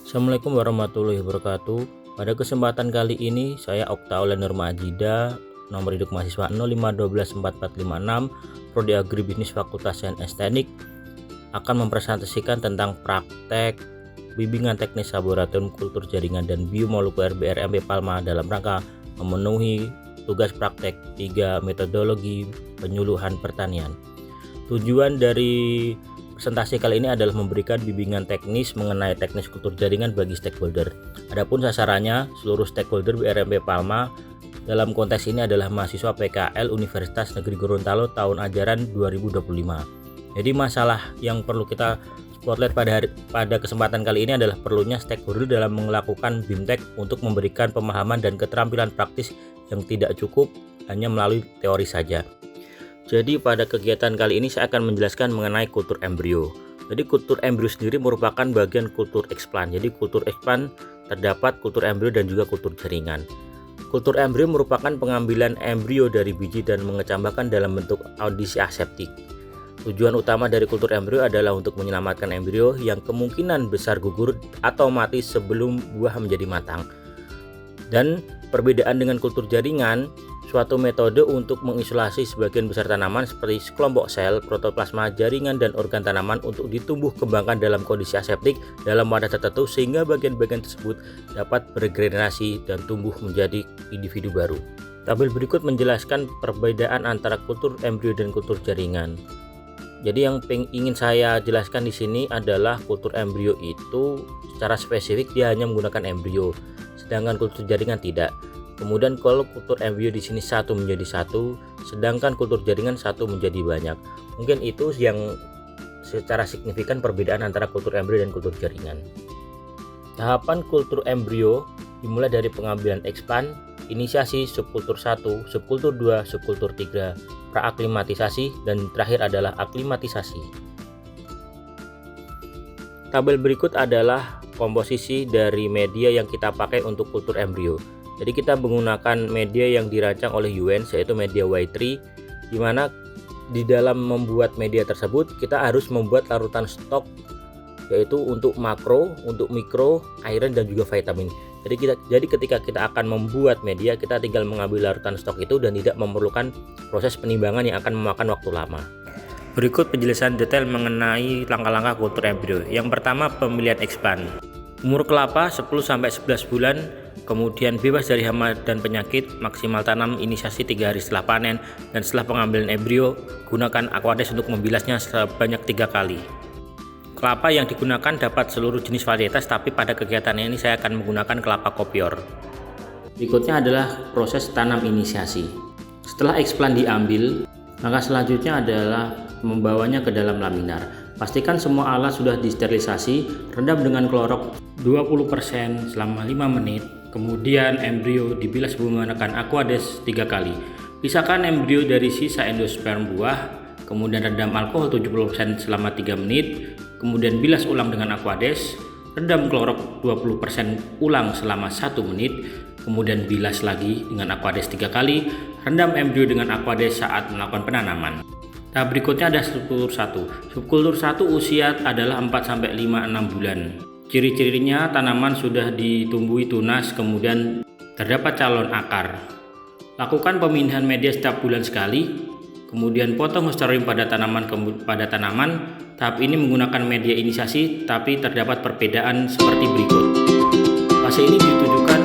Assalamualaikum warahmatullahi wabarakatuh. Pada kesempatan kali ini saya Oktaul Nurma Ajida, nomor induk mahasiswa 0512446, Prodi Agribisnis Fakultas Sains Teknik, akan mempresentasikan tentang praktek bimbingan teknis laboratorium kultur jaringan dan biomolekuler BRMP Palma dalam rangka memenuhi tugas praktek 3 metodologi penyuluhan pertanian. Tujuan dari presentasi kali ini adalah memberikan bimbingan teknis mengenai teknis kultur jaringan bagi stakeholder. Adapun sasarannya seluruh stakeholder BRMP Palma. Dalam konteks ini adalah mahasiswa PKL Universitas Negeri Gorontalo tahun ajaran 2025. Jadi masalah yang perlu kita spotlight pada kesempatan kali ini adalah perlunya stakeholder dalam melakukan BIMTEK untuk memberikan pemahaman dan keterampilan praktis yang tidak cukup hanya melalui teori saja. Jadi pada kegiatan kali ini saya akan menjelaskan mengenai kultur embrio. Jadi kultur embrio sendiri merupakan bagian kultur eksplan. Jadi kultur eksplan terdapat kultur embrio dan juga kultur jaringan. Kultur embrio merupakan pengambilan embrio dari biji dan mengecambahkan dalam bentuk audisi aseptik. Tujuan utama dari kultur embrio adalah untuk menyelamatkan embrio yang kemungkinan besar gugur atau mati sebelum buah menjadi matang. Dan perbedaan dengan kultur jaringan, suatu metode untuk mengisolasi sebagian besar tanaman seperti sekelompok sel, protoplasma, jaringan, dan organ tanaman untuk ditumbuh kembangkan dalam kondisi aseptik dalam wadah tertentu sehingga bagian-bagian tersebut dapat bergenerasi dan tumbuh menjadi individu baru. Tabel berikut menjelaskan perbedaan antara kultur embrio dan kultur jaringan. Jadi yang ingin saya jelaskan di sini adalah kultur embrio itu secara spesifik dia hanya menggunakan embrio, sedangkan kultur jaringan tidak. Kemudian kalau kultur embrio di sini satu menjadi satu, sedangkan kultur jaringan satu menjadi banyak. Mungkin itu yang secara signifikan perbedaan antara kultur embrio dan kultur jaringan. Tahapan kultur embrio dimulai dari pengambilan eksplan, inisiasi subkultur 1, subkultur 2, subkultur 3, praaklimatisasi, dan terakhir adalah aklimatisasi. Tabel berikut adalah komposisi dari media yang kita pakai untuk kultur embrio. Jadi kita menggunakan media yang dirancang oleh UNS yaitu media Y3, di mana di dalam membuat media tersebut kita harus membuat larutan stok yaitu untuk makro, untuk mikro, iron, dan juga vitamin. Jadi ketika kita akan membuat media, kita tinggal mengambil larutan stok itu dan tidak memerlukan proses penimbangan yang akan memakan waktu lama. Berikut penjelasan detail mengenai langkah-langkah kultur embrio. Yang pertama, pemilihan eksplan. Umur kelapa 10-11 bulan, kemudian bebas dari hama dan penyakit, maksimal tanam inisiasi 3 hari setelah panen, dan setelah pengambilan embrio, gunakan aquades untuk membilasnya sebanyak 3 kali. Kelapa yang digunakan dapat seluruh jenis varietas, tapi pada kegiatan ini saya akan menggunakan kelapa kopior. Berikutnya adalah proses tanam inisiasi. Setelah eksplan diambil, langkah selanjutnya adalah membawanya ke dalam laminar. Pastikan semua alat sudah disterilisasi, rendam dengan klorok 20% selama 5 menit. Kemudian embrio dibilas menggunakan aquades 3 kali. Pisahkan embrio dari sisa endosperm buah, kemudian rendam alkohol 70% selama 3 menit. Kemudian bilas ulang dengan aquades, rendam klorok 20% ulang selama 1 menit. Kemudian bilas lagi dengan aquades 3 kali, rendam embrio dengan aquades saat melakukan penanaman. Nah, berikutnya ada subkultur 1. Subkultur 1 usia adalah 4-5-6 bulan. Ciri-cirinya tanaman sudah ditumbuhi tunas, kemudian terdapat calon akar. Lakukan pemindahan media setiap bulan sekali, kemudian potong hostorium pada tanaman. Tahap ini menggunakan media inisiasi, tapi terdapat perbedaan seperti berikut. Fase ini ditujukan